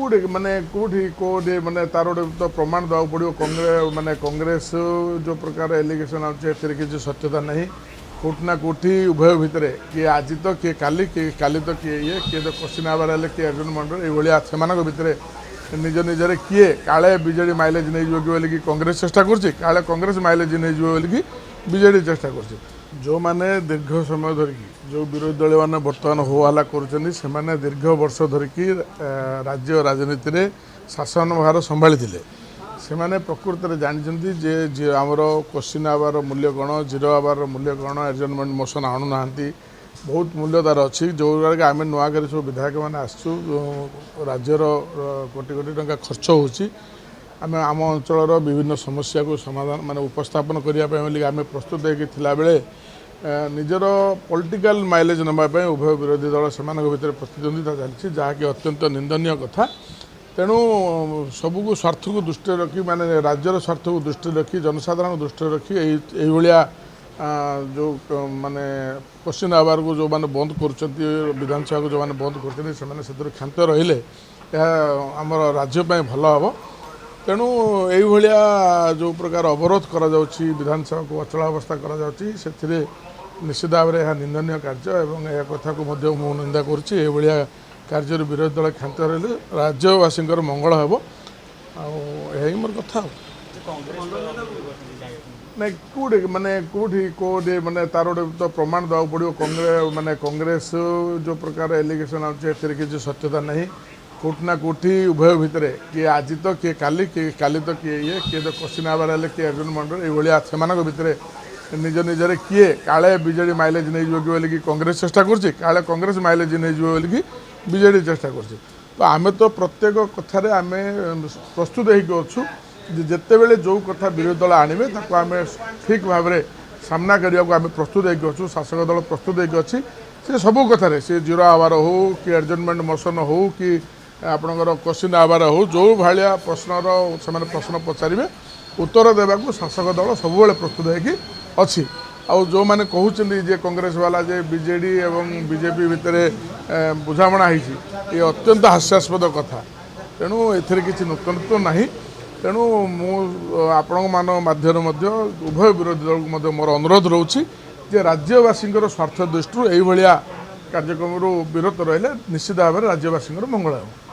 कौटे माने कौटी कौटे माने तार गोटे तो प्रमाण देवा पड़ो कांग्रेस माने कांग्रेस जो प्रकार एलिगेशन आछे किसी सत्यता नहीं कौटि ना कौटि उभय भितर किए आज तो किए काली तो किए ये किए तो क्वेश्चन आवर किए अर्जुन मंडल ये से भितर निज निजरे किए काले बीजेडी माइलेज नहीं बोल कि कांग्रेस चेष्टा कर कांग्रेस माइलेज नहीं बोल कि बीजेडी चेष्टा कर जो माने दीर्घ समय धरिकी जो विरोधी दल मैंने बर्तमान हो हल्ला कर दीर्घ वर्ष धरिकी राज्य राजनीति में शासन भार संभाली से माने प्रकृत में जानते जे आमर क्वेश्चन आवर मूल्य कौन जीरो आवर मूल्य कौन एडजमेंट मोशन आणुना बहुत मूल्य तार अच्छी जो आम नुआ कर सब विधायक मैंने आसचु राज्यर कोटी कोटी टंका खर्च होची आम आम अंचल विभिन्न समस्या को समाधान माने उपस्थापन करने आम प्रस्तुत होता बेले निजर पॉलिटिकल माइलेज नापी उभय विरोधी दल से भर प्रतिद्वंदिता चलती जहाँकि अत्यंत निंदनीय कथा तेणु सबको स्वार्थ को दृष्टि रखी माने राज्यर स्वार्थ को दृष्टि रखी जनसाधारण दृष्टि रखी यही जो माने क्वेश्चन आवर को जो माने बंद कर विधानसभा को जो माने बंद कर क्षांत रहिले आमर राज्य भल हम तेणु यही जो प्रकार अवरोध करा विधानसभा को अचलावस्था करा निश्चित भाव में यह निंदनीय कार्य एवं यह कथा को मु निंदा करुँची कार्य विरोधी दल क्षांत रही राज्यवासी मंगल हम आई मोर कथा नहीं कौटे माने कौटी कौटे माने तार गोटे तो प्रमाण देवा पड़ो कांग्रेस माने कांग्रेस जो प्रकार एलिगेशन आछे किसी सत्यता नहीं कौटि ना कौटि उभय भितर किए आज तो किए काली तो किए ये किए तो क्वेश्चन आवर किए अर्जुन मंडल ये से भितर निज निजरे किए काले बीजेडी माइलेज नहीं बोल कि कांग्रेस चेष्टा कर कांग्रेस माइलेज नहीं बोल कि बीजेडी चेष्टा कर तो आम तो प्रत्येक कथार आम प्रस्तुत होचु जिते बेले जो कथा विरोधी दल आणवे आम ठीक भाव में सामना करने को आम प्रस्तुत होचु शासक दल प्रस्तुत होची से सबू कथार सी जीरो आवर हो कि एडजमेंट मोशन हो कि आपणकर क्वेश्चन आवर हो जो भाया प्रश्नर से प्रश्न पचारे उत्तर देवाक शासक दल सब प्रस्तुत होगी अच्छी आउ जो मैंने कहते जे कांग्रेस वाला जे बीजेडी एवं बीजेपी भितर बुझामणा ये अत्यंत हास्यास्पद कथा तेणु एथिरे किसी नूतनत्व नहीं तेणु आपण माध्यम उभय विरोधी दल को मोर अनुरोध रोचे जे राज्यवासी स्वार्थ दृष्टि यही कार्यक्रम विरत रही निश्चित भाव में राज्यवासी मंगल हो।